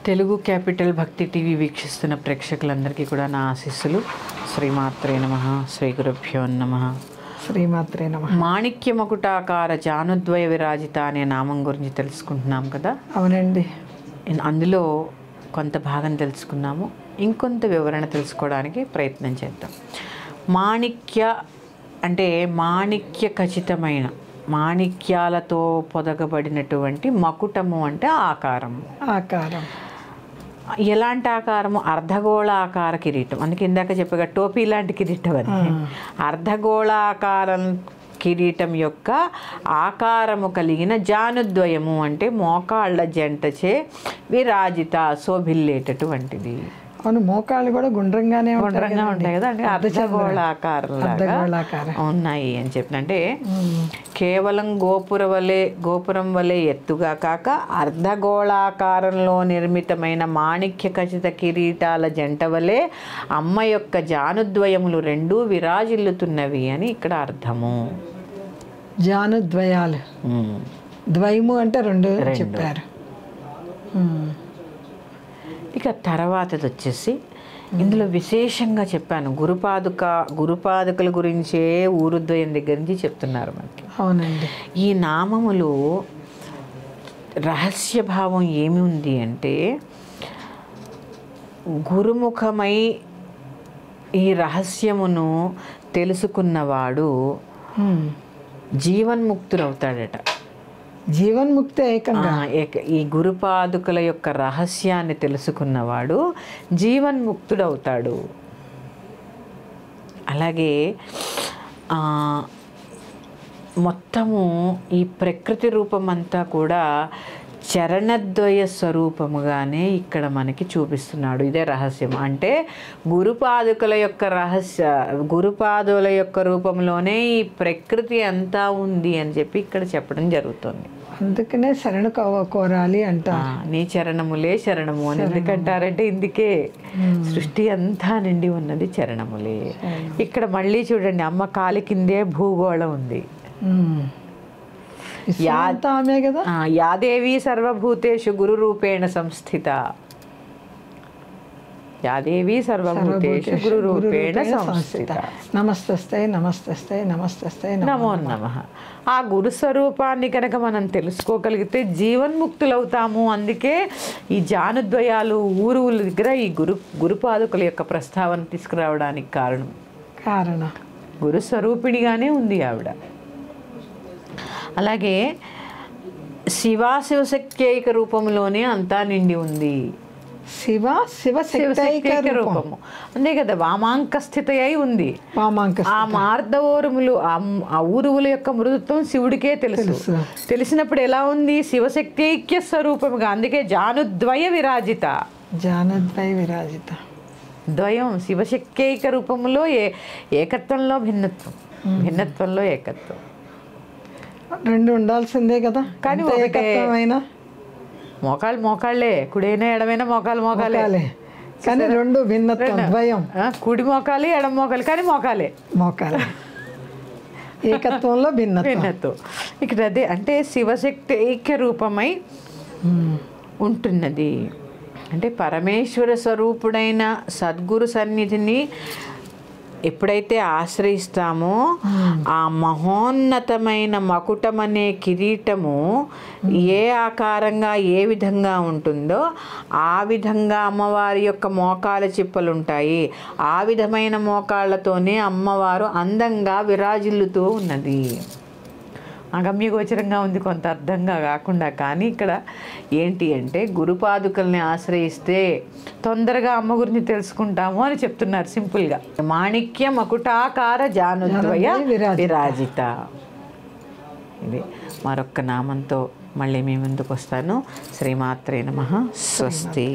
Telugu capital భక్తి TV వీక్షిస్తున్న ప్రేక్షకులందరికీ కూడా నా ఆశీస్సులు. శ్రీమాత్రే నమః. శ్రీ గురుభ్యో నమః. శ్రీమాత్రే నమః. మాణిక్య మకుటాకార జానుద్వయ విరాజిత అనే నామం గురించి తెలుసుకుంటున్నాం కదా. అవునండి. అందులో కొంత భాగం తెలుసుకున్నాము. ఇంకొంత వివరణ తెలుసుకోవడానికి ప్రయత్నం చేద్దాం. మాణిక్య అంటే మాణిక్య ఖచ్చితమైన మాణిక్యాలతో పొదగబడినటువంటి మకుటము అంటే ఆకారము. ఆకారం ఎలాంటి ఆకారము? అర్ధగోళాకార కిరీటం. అందుకే ఇందాక చెప్పగా టోపీ లాంటి కిరీటం అని. అర్ధగోళాకారం కిరీటం యొక్క ఆకారము కలిగిన జానుద్వయము అంటే మోకాళ్ళ జంటచే విరాజిత శోభిల్లేటటువంటిది. అవును, మోకాళ్ళు కూడా గుండ్రంగానే ఉంటాయి కదా, అంటే అర్ధగోళాకారం ఉన్నాయి అని చెప్పిన. అంటే కేవలం గోపురం వలె ఎత్తుగా కాక అర్ధగోళాకారంలో నిర్మితమైన మాణిక్య ఖచ్చిత కిరీటాల జంట వలె అమ్మ యొక్క జానుద్వయములు రెండూ విరాజిల్లుతున్నవి అని ఇక్కడ అర్థము. జానుద్వయాలు, ద్వయము అంటే రెండు చెప్పారు. ఇక తర్వాతది వచ్చేసి ఇందులో విశేషంగా చెప్పాను, గురుపాదుకల గురించే ఊరుద్వయం దగ్గర నుంచి చెప్తున్నారు మనకి. అవునండి. ఈ నామములు రహస్యభావం ఏమి ఉంది అంటే, గురుముఖమై ఈ రహస్యమును తెలుసుకున్నవాడు జీవన్ముక్తుడవుతాడట. జీవన్ముక్తి ఏకంగా ఈ గురుపాదుకల యొక్క రహస్యాన్ని తెలుసుకున్నవాడు జీవన్ముక్తుడవుతాడు. అలాగే మొత్తము ఈ ప్రకృతి రూపమంతా కూడా చరణద్వయ స్వరూపముగానే ఇక్కడ మనకి చూపిస్తున్నాడు. ఇదే రహస్యం. అంటే గురుపాదుల యొక్క రూపంలోనే ఈ ప్రకృతి అంతా ఉంది అని చెప్పి ఇక్కడ చెప్పడం జరుగుతుంది. అందుకనే శరణు కోరాలి అంట. నీ చరణములే శరణము అని ఎందుకంటారంటే ఇందుకే సృష్టి అంతా నిండి ఉన్నది చరణములే. ఇక్కడ మళ్ళీ చూడండి, అమ్మ కాలి కిందే భూగోళం ఉంది. యాదేవి సర్వభూతేషు గురు రూపేణ సంస్థిత. యాదేవి సర్వభూతేషు గురు రూపేణ సంస్థిత. నమస్తస్తే నమస్తస్తే నమస్తస్తే నమో నమః. ఆ గురు స్వరూపాన్ని కనుక మనం తెలుసుకోగలిగితే జీవన్ముక్తులవుతాము. అందుకే ఈ జానుద్వయాలు ఊరువుల దగ్గర ఈ గురుపాదుకుల యొక్క ప్రస్తావన తీసుకురావడానికి కారణం గురు స్వరూపిణిగానే ఉంది ఆవిడ. అలాగే శివశక్త్యైక రూపంలోనే అంతా నిండి ఉంది. శివశక్త్యైక రూపము అంతే కదా, వామాంక స్థిత అయి ఉంది. ఆ మార్దవోరుములు ఆ ఊరువుల యొక్క మృదుత్వం శివుడికే తెలిసినప్పుడు ఎలా ఉంది? శివశక్త్యైక్య స్వరూపముగా. అందుకే జానుద్వయ విరాజిత. ద్వయం శివశక్త్యైక రూపములో ఏకత్వంలో భిన్నత్వంలో ఏకత్వం. రెండు ఉండాల్సిందే కదా. కానీ మోకాళ్ళే, కుడైనా ఎడమైనా మోకాలే. కానీ రెండు భిన్నత్వం, ద్వయం. కుడి మోకాలి, ఎడమ మోకాలి, కానీ మోకాలే ఏకత్వంలో భిన్నత్వం. ఇక్కడ అదే అంటే శివశక్తి ఐక్య రూపమై ఉంటున్నది. అంటే పరమేశ్వర స్వరూపుడైన సద్గురు సన్నిధిని ఎప్పుడైతే ఆశ్రయిస్తామో ఆ మహోన్నతమైన మకుటమనే కిరీటము ఏ ఆకారంగా ఏ విధంగా ఉంటుందో ఆ విధంగా అమ్మవారి యొక్క మోకాల చిప్పలు ఉంటాయి. ఆ విధమైన మోకాళ్ళతోనే అమ్మవారు అందంగా విరాజిల్లుతూ ఉన్నది. అగమ్యగోచరంగా ఉంది, కొంత అర్థంగా కాకుండా. కానీ ఇక్కడ ఏంటి అంటే, గురుపాదుకల్ని ఆశ్రయిస్తే తొందరగా అమ్మ గురించి తెలుసుకుంటాము అని చెప్తున్నారు సింపుల్గా. మాణిక్య మకుటాకార జానుద్వయ విరాజిత. ఇది మరొక్క నామంతో మళ్ళీ మీ ముందుకు వస్తాను. శ్రీమాత్రే నమః. స్వస్తి.